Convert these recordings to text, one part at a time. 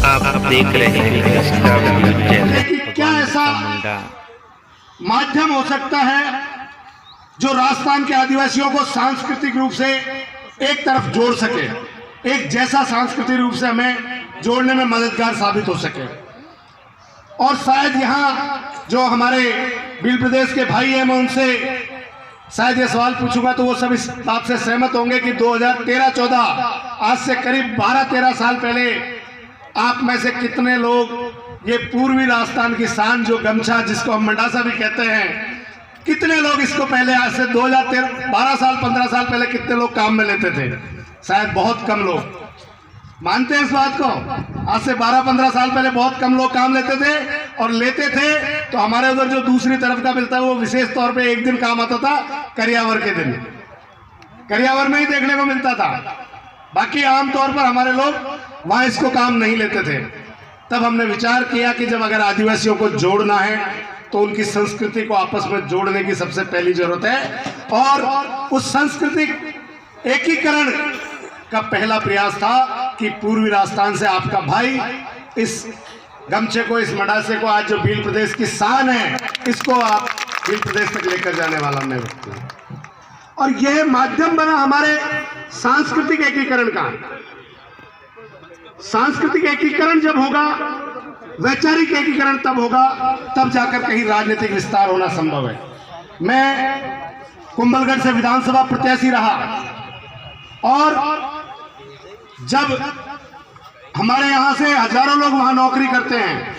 आप देख रहे हैं कि क्या ऐसा माध्यम हो सकता है जो राजस्थान के आदिवासियों को सांस्कृतिक रूप से एक तरफ जोड़ सके, एक जैसा सांस्कृतिक रूप से हमें जोड़ने में मददगार साबित हो सके। और शायद यहाँ जो हमारे भील प्रदेश के भाई हैं, मैं उनसे शायद ये सवाल पूछूंगा तो वो सब इस बात से सहमत होंगे कि 2013-14 आज से करीब 12-13 साल पहले आप में से कितने लोग ये पूर्वी राजस्थान की शान जो गमछा जिसको हम मंडासा भी कहते हैं, कितने लोग इसको पहले आज से 12 साल 15 साल पहले कितने लोग काम में लेते थे? शायद बहुत कम लोग मानते हैं इस बात को। आज से 12-15 साल पहले बहुत कम लोग काम लेते थे, और लेते थे तो हमारे उधर जो दूसरी तरफ का मिलता है वो विशेष तौर पे एक दिन काम आता था, करियावर के दिन, करियावर में ही देखने को मिलता था। बाकी आमतौर पर हमारे लोग वहां इसको काम नहीं लेते थे। तब हमने विचार किया कि जब अगर आदिवासियों को जोड़ना है तो उनकी संस्कृति को आपस में जोड़ने की सबसे पहली जरूरत है, और उस सांस्कृतिक एकीकरण का पहला प्रयास था कि पूर्वी राजस्थान से आपका भाई इस गमछे को, इस मंडासे को, आज जो भील प्रदेश की शान है, इसको आप भील प्रदेश तक लेकर जाने वाला मैं व्यक्ति हूं। और यह माध्यम बना हमारे सांस्कृतिक एकीकरण का। सांस्कृतिक एकीकरण जब होगा, वैचारिक एकीकरण तब होगा, तब जाकर कहीं राजनीतिक विस्तार होना संभव है। मैं कुंभलगढ़ से विधानसभा प्रत्याशी रहा, और जब हमारे यहां से हजारों लोग वहां नौकरी करते हैं,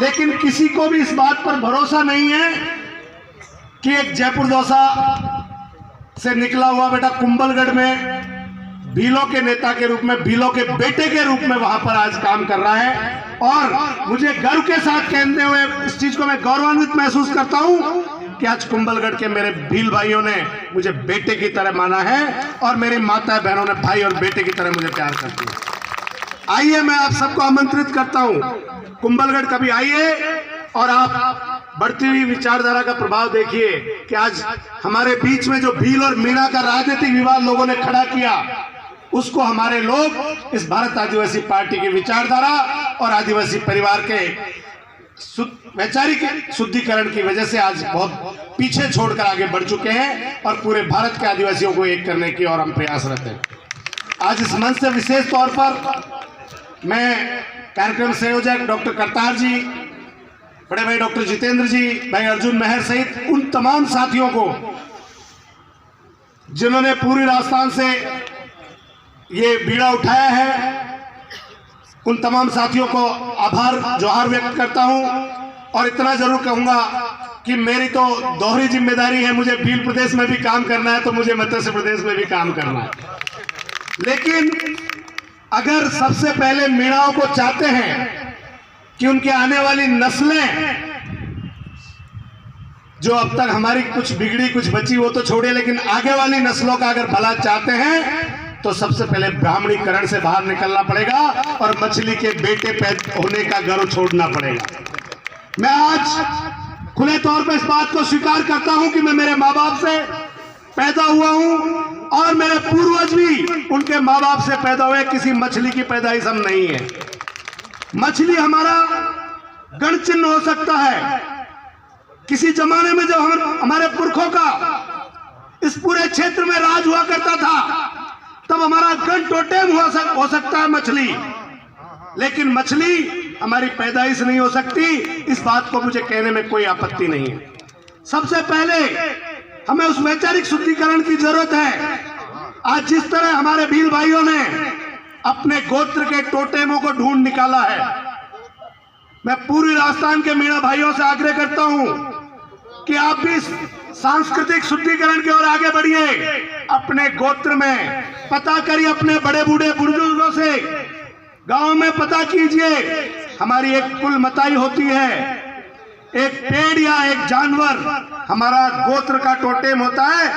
लेकिन किसी को भी इस बात पर भरोसा नहीं है कि एक जयपुर दौसा से निकला हुआ बेटा कुंभलगढ़ में भीलों के नेता के रूप में, भीलों के बेटे के रूप में वहां पर आज काम कर रहा है। और मुझे गर्व के साथ कहते हुए इस चीज को मैं गौरवान्वित महसूस करता हूं कि आज कुंभलगढ़ के मेरे भील भाइयों ने मुझे बेटे की तरह माना है, और मेरी माता बहनों ने भाई और बेटे की तरह मुझे प्यार करती है। आइए, मैं आप सबको आमंत्रित करता हूं, कुंभलगढ़ कभी आइए और आप बढ़ती हुई विचारधारा का प्रभाव देखिए कि आज हमारे बीच में जो भील और मीणा का राजनीतिक विवाद लोगों ने खड़ा किया, उसको हमारे लोग इस भारत आदिवासी पार्टी की विचारधारा और आदिवासी परिवार के वैचारिक शुद्धिकरण की वजह से आज बहुत पीछे छोड़कर आगे बढ़ चुके हैं, और पूरे भारत के आदिवासियों को एक करने की और हम प्रयासरत हैं। आज इस मंच से विशेष तौर पर मैं कार्यक्रम संयोजक डॉक्टर करतार जी, बड़े भाई डॉक्टर जितेंद्र जी, भाई अर्जुन मेहर सहित उन तमाम साथियों को जिन्होंने पूरी राजस्थान से ये बीड़ा उठाया है, उन तमाम साथियों को आभार जोहार व्यक्त करता हूं। और इतना जरूर कहूंगा कि मेरी तो दोहरी जिम्मेदारी है, मुझे भील प्रदेश में भी काम करना है तो मुझे मत्स्य प्रदेश में भी काम करना है। लेकिन अगर सबसे पहले मीणाओं को चाहते हैं कि उनके आने वाली नस्लें, जो अब तक हमारी कुछ बिगड़ी कुछ बची वो तो छोड़े, लेकिन आगे वाली नस्लों का अगर भला चाहते हैं तो सबसे पहले ब्राह्मणीकरण से बाहर निकलना पड़ेगा और मछली के बेटे पैदा होने का गर्व छोड़ना पड़ेगा। मैं आज खुले तौर पर इस बात को स्वीकार करता हूं कि मैं मेरे माँ बाप से पैदा हुआ हूं, और मेरे पूर्वज भी उनके माँ बाप से पैदा हुए, किसी मछली की पैदाइश हम नहीं है। मछली हमारा गण चिन्ह हो सकता है। किसी जमाने में जब हमारे पुरखों का इस पूरे क्षेत्र में राज हुआ करता था, तब हमारा गण टोटेम हो सकता है मछली, लेकिन मछली हमारी पैदाइश नहीं हो सकती। इस बात को मुझे कहने में कोई आपत्ति नहीं है। सबसे पहले हमें उस वैचारिक शुद्धिकरण की जरूरत है। आज जिस तरह हमारे भील भाइयों ने अपने गोत्र के टोटेमों को ढूंढ निकाला है, मैं पूरी राजस्थान के मीणा भाइयों से आग्रह करता हूं कि आप भी सांस्कृतिक शुद्धिकरण की ओर आगे बढ़िए। अपने गोत्र में पता करिए, अपने बड़े बूढ़े बुजुर्गों से गांव में पता कीजिए। हमारी एक कुल मताई होती है, एक पेड़ या एक जानवर हमारा गोत्र का टोटेम होता है,